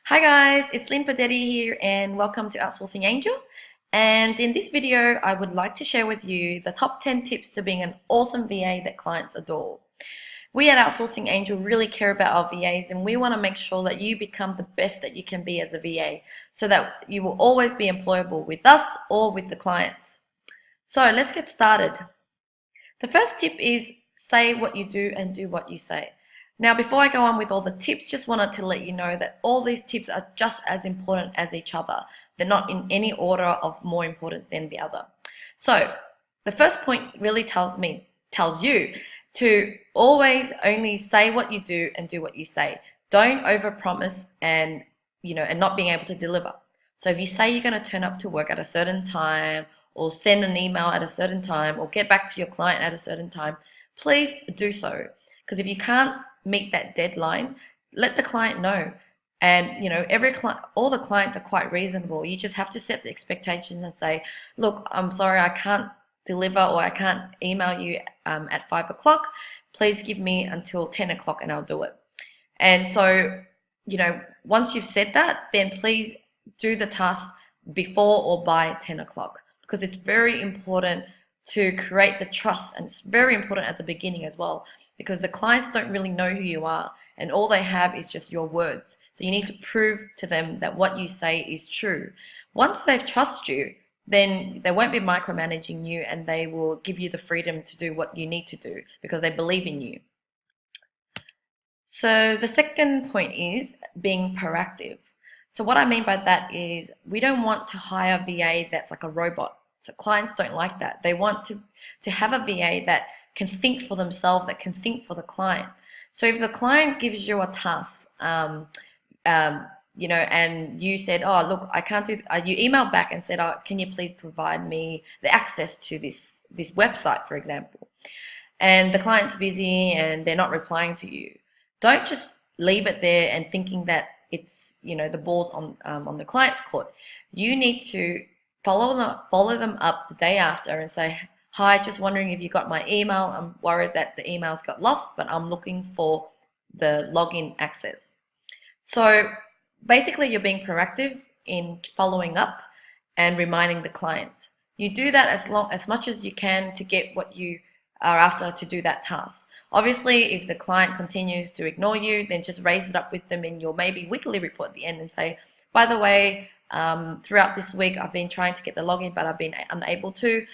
Hi guys, it's LinhPodetti here and welcome to Outsourcing Angel. And in this video, I would like to share with you the top 10 tips to being an awesome VA that clients adore. We at Outsourcing Angel really care about our VAs and we want to make sure that you become the best that you can be as a VA so that you will always be employable with us or with the clients. So let's get started. The first tip is say what you do and do what you say. Now, before I go on with all the tips, just wanted to let you know that all these tips are just as important as each other. They're not in any order of more importance than the other. So the first point really tells you to always only say what you do and do what you say. Don't overpromise and not being able to deliver. So if you say you're going to turn up to work at a certain time or send an email at a certain time or get back to your client at a certain time, please do so. Because if you can't meet that deadline, let the client know. And all the clients are quite reasonable. You just have to set the expectations and say, look, I'm sorry, I can't deliver or I can't email you at 5 o'clock. Please give me until 10 o'clock and I'll do it. And so, once you've said that, then please do the task before or by 10 o'clock because it's very important to create the trust, and it's very important at the beginning as well because the clients don't really know who you are and all they have is just your words. So you need to prove to them that what you say is true. Once they've trusted you, then they won't be micromanaging you and they will give you the freedom to do what you need to do because they believe in you. So the second point is being proactive. So what I mean by that is we don't want to hire a VA that's like a robot. So clients don't like that. They want to have a VA that can think for themselves, that can think for the client. So if the client gives you a task, and you said, oh, look, I can't do, you emailed back and said, oh, can you please provide me the access to this website, for example, and the client's busy and they're not replying to you. Don't just leave it there and thinking that it's, the ball's on the client's court. You need to follow them up the day after and say, hi, just wondering if you got my email. I'm worried that the emails got lost, but I'm looking for the login access. So basically you're being proactive in following up and reminding the client. You do that as much as you can to get what you are after to do that task. Obviously, if the client continues to ignore you, then just raise it up with them in your maybe weekly report at the end and say, by the way, throughout this week, I've been trying to get the login, but I've been unable to.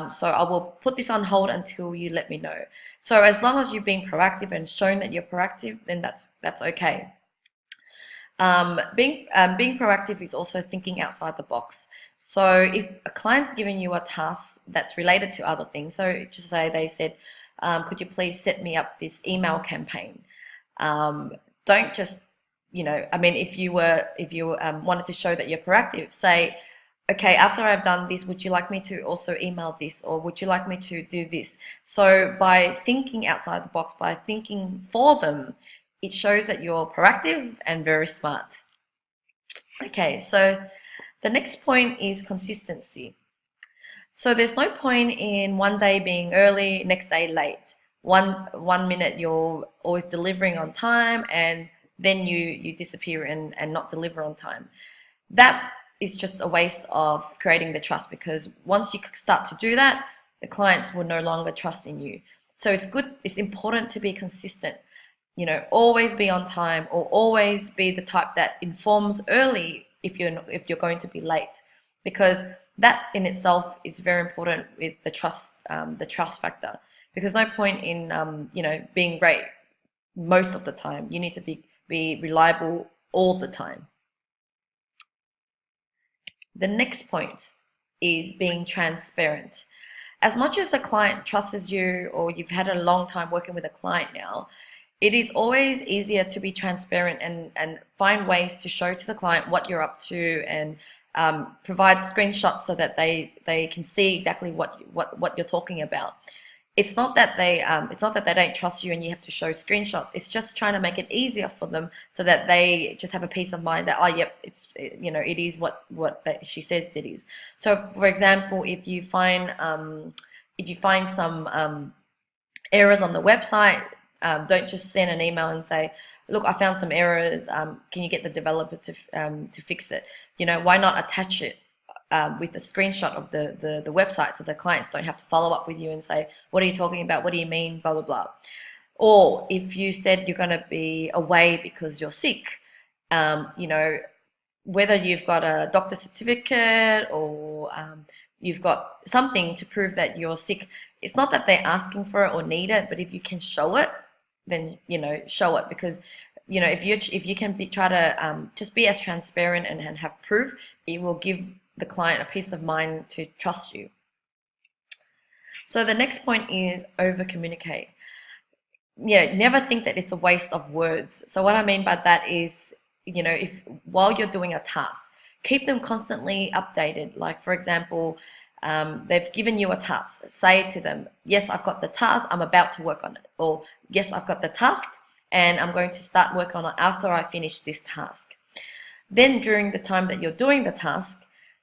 So I will put this on hold until you let me know. So as long as you've been proactive and shown that you're proactive, then that's okay. Being proactive is also thinking outside the box. So if a client's giving you a task that's related to other things, so just say they said, could you please set me up this email campaign? Don't just, if you wanted to show that you're proactive, say, okay, after I've done this, would you like me to also email this, or would you like me to do this? So by thinking outside the box, by thinking for them, it shows that you're proactive and very smart. Okay, so the next point is consistency. So there's no point in one day being early, next day late. One minute you're always delivering on time, and then you disappear and not deliver on time. That is just a waste of creating the trust, because once you start to do that, the clients will no longer trust in you. So it's important to be consistent. Always be on time, or always be the type that informs early if you're going to be late, because that in itself is very important with the trust factor. Because no point in being great most of the time. You need to be reliable all the time. The next point is being transparent. As much as the client trusts you, or you've had a long time working with a client now, it is always easier to be transparent and find ways to show to the client what you're up to, and provide screenshots so that they can see exactly what you're talking about. It's not that they don't trust you and you have to show screenshots. It's just trying to make it easier for them so that they just have a peace of mind that, oh, yep, it is what she says it is. So, for example, if you find some errors on the website, don't just send an email and say, look, I found some errors. Can you get the developer to fix it? Why not attach it with a screenshot of the website, so the clients don't have to follow up with you and say, what are you talking about? What do you mean? Blah, blah, blah. Or if you said you're going to be away because you're sick, whether you've got a doctor's certificate or you've got something to prove that you're sick, it's not that they're asking for it or need it, but if you can show it, then show it, because if you can try to just be as transparent and have proof, it will give the client a peace of mind to trust you. So the next point is over communicate. Never think that it's a waste of words. So what I mean by that is, if while you're doing a task, keep them constantly updated. Like, for example, they've given you a task. Say to them, yes, I've got the task, I'm about to work on it. Or yes, I've got the task and I'm going to start work on it after I finish this task. Then during the time that you're doing the task,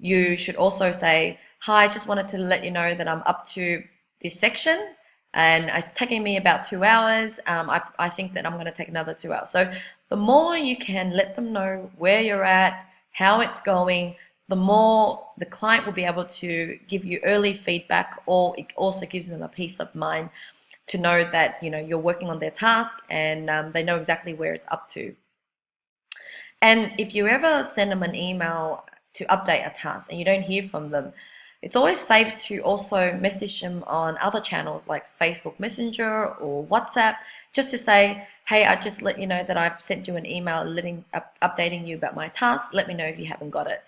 you should also say, hi, just wanted to let you know that I'm up to this section and it's taking me about 2 hours. I think that I'm going to take another 2 hours. So the more you can let them know where you're at, how it's going, the more the client will be able to give you early feedback, or it also gives them a peace of mind to know that you're working on their task and they know exactly where it's up to. And if you ever send them an email to update a task and you don't hear from them, it's always safe to also message them on other channels like Facebook Messenger or WhatsApp, just to say, hey, I just let you know that I've sent you an email updating you about my task. Let me know if you haven't got it.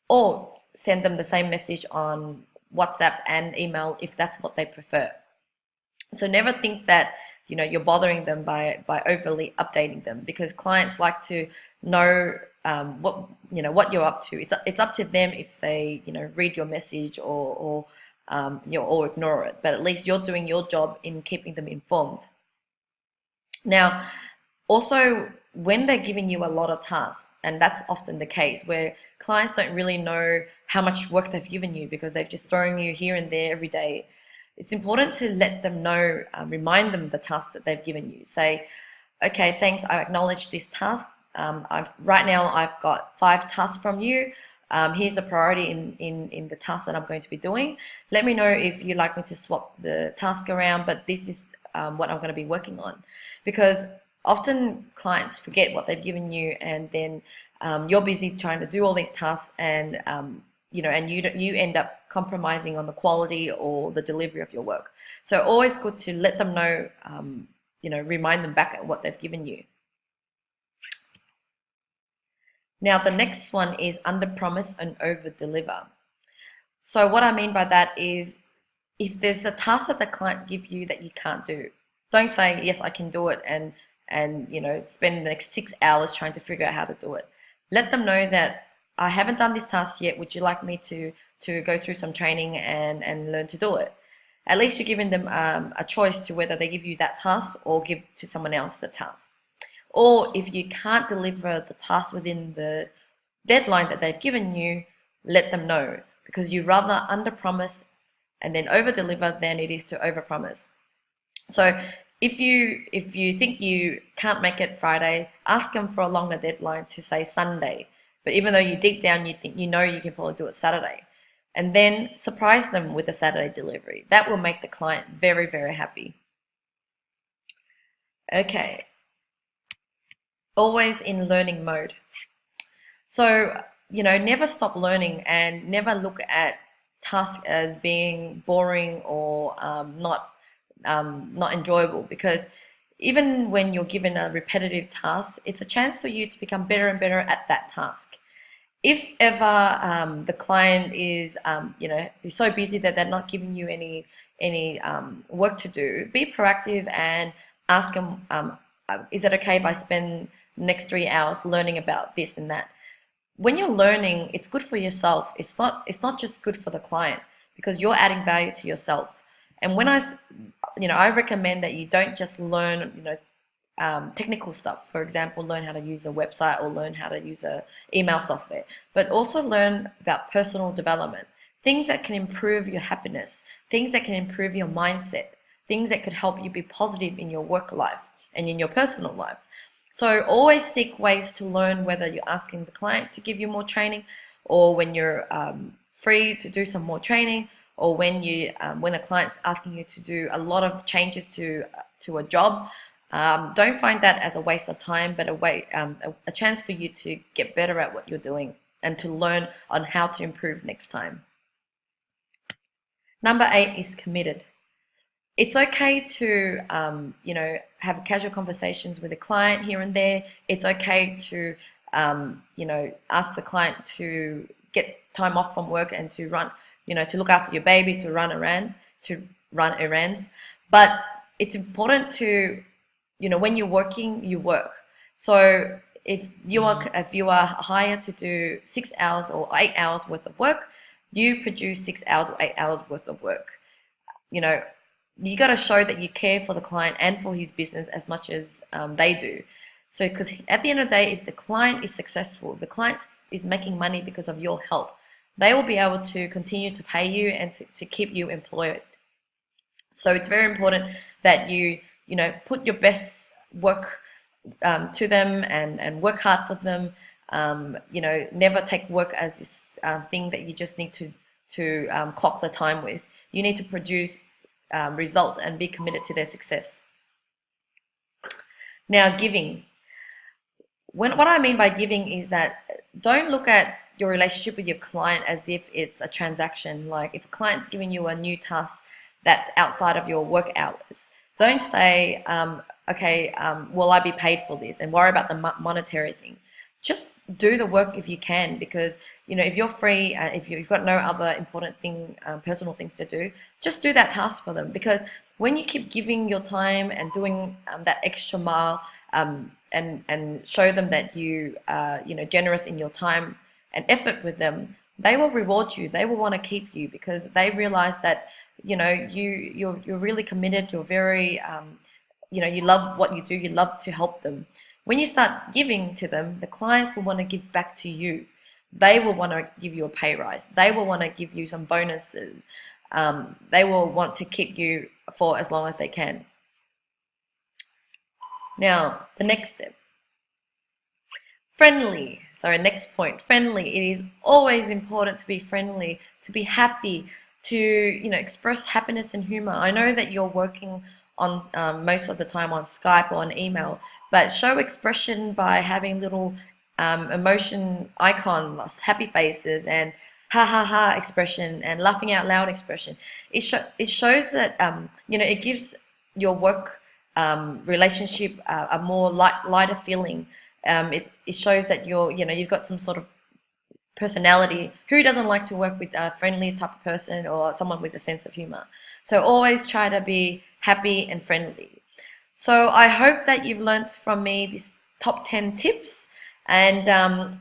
Or send them the same message on WhatsApp and email if that's what they prefer. So never think that you're bothering them by overly updating them, because clients like to know what you're up to. It's up to them if they read your message or ignore it, but at least you're doing your job in keeping them informed. Now, also, when they're giving you a lot of tasks, and that's often the case where clients don't really know how much work they've given you because they've just thrown you here and there every day, it's important to let them know, remind them the task that they've given you. Say, okay, thanks, I acknowledge this task. Right now I've got 5 tasks from you. Here's a priority in the task that I'm going to be doing. Let me know if you'd like me to swap the task around, but this is what I'm going to be working on. Because often clients forget what they've given you, and then you're busy trying to do all these tasks, and and you end up compromising on the quality or the delivery of your work. So always good to let them know, remind them back at what they've given you. Now, the next one is under promise and over deliver. So what I mean by that is, if there's a task that the client give you that you can't do, don't say, yes, I can do it, and spend the next 6 hours trying to figure out how to do it. Let them know that I haven't done this task yet. Would you like me to go through some training and learn to do it? At least you're giving them a choice to whether they give you that task or give to someone else the task. Or if you can't deliver the task within the deadline that they've given you, let them know, because you rather under promise and then over deliver than it is to over promise. So if you think you can't make it Friday, ask them for a longer deadline to say Sunday. But even though you deep down you think you can probably do it Saturday, and then surprise them with a Saturday delivery. That will make the client very, very happy. Okay. Always in learning mode. So, never stop learning, and never look at tasks as being boring or not enjoyable, because even when you're given a repetitive task, it's a chance for you to become better and better at that task. If ever the client is is so busy that they're not giving you any work to do, be proactive and ask them, is it okay if I spend the next 3 hours learning about this and that? When you're learning, it's good for yourself. It's not just good for the client, because you're adding value to yourself. And when I recommend that you don't just learn technical stuff. For example, learn how to use a website or learn how to use a email software, but also learn about personal development, things that can improve your happiness, things that can improve your mindset, things that could help you be positive in your work life and in your personal life. So always seek ways to learn, whether you're asking the client to give you more training, or when you're free to do some more training, or when when a client's asking you to do a lot of changes to a job. Don't find that as a waste of time, but a chance for you to get better at what you're doing and to learn on how to improve next time. Number 8 is committed. It's okay to have casual conversations with a client here and there. It's okay to ask the client to get time off from work and to run, to look after your baby, to run errands. But it's important to, when you're working, you work. So if you are hired to do 6 hours or 8 hours worth of work, you produce 6 hours or 8 hours worth of work. You got to show that you care for the client and for his business as much as they do. So, because at the end of the day, if the client is successful, the client is making money because of your help, they will be able to continue to pay you and to keep you employed. So it's very important that you put your best work to them and work hard for them. Never take work as this thing that you just need to clock the time with. You need to produce result and be committed to their success. Now, giving. What I mean by giving is that don't look at your relationship with your client as if it's a transaction. Like if a client's giving you a new task that's outside of your work hours, don't say, okay, will I be paid for this, and worry about the monetary thing. Just do the work if you can, because if you're free and if you've got no other important personal things to do, just do that task for them. Because when you keep giving your time and doing that extra mile, and show them that you are generous in your time and effort with them, they will reward you. They will want to keep you because they realize that you're really committed. You're very you love what you do. You love to help them. When you start giving to them, the clients will want to give back to you. They will want to give you a pay rise. They will want to give you some bonuses. They will want to keep you for as long as they can. Now, the next step. Friendly. Sorry, next point. Friendly. It is always important to be friendly, to be happy, to express happiness and humor. I know that you're working on most of the time on Skype or on email, but show expression by having little emotion icons, happy faces, and ha ha ha expression, and laughing out loud expression. It shows that it gives your work relationship a more lighter feeling. It shows that you've got some sort of personality. Who doesn't like to work with a friendly type of person or someone with a sense of humor? So always try to be happy and friendly. So I hope that you've learned from me these top 10 tips, and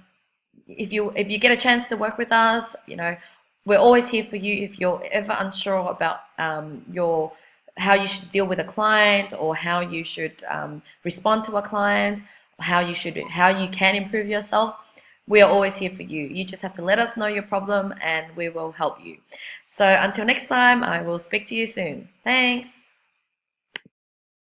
if you get a chance to work with us, we're always here for you. If you're ever unsure about how you should deal with a client, or how you should respond to a client, how you can improve yourself, we are always here for you. You just have to let us know your problem and we will help you. So until next time, I will speak to you soon. Thanks.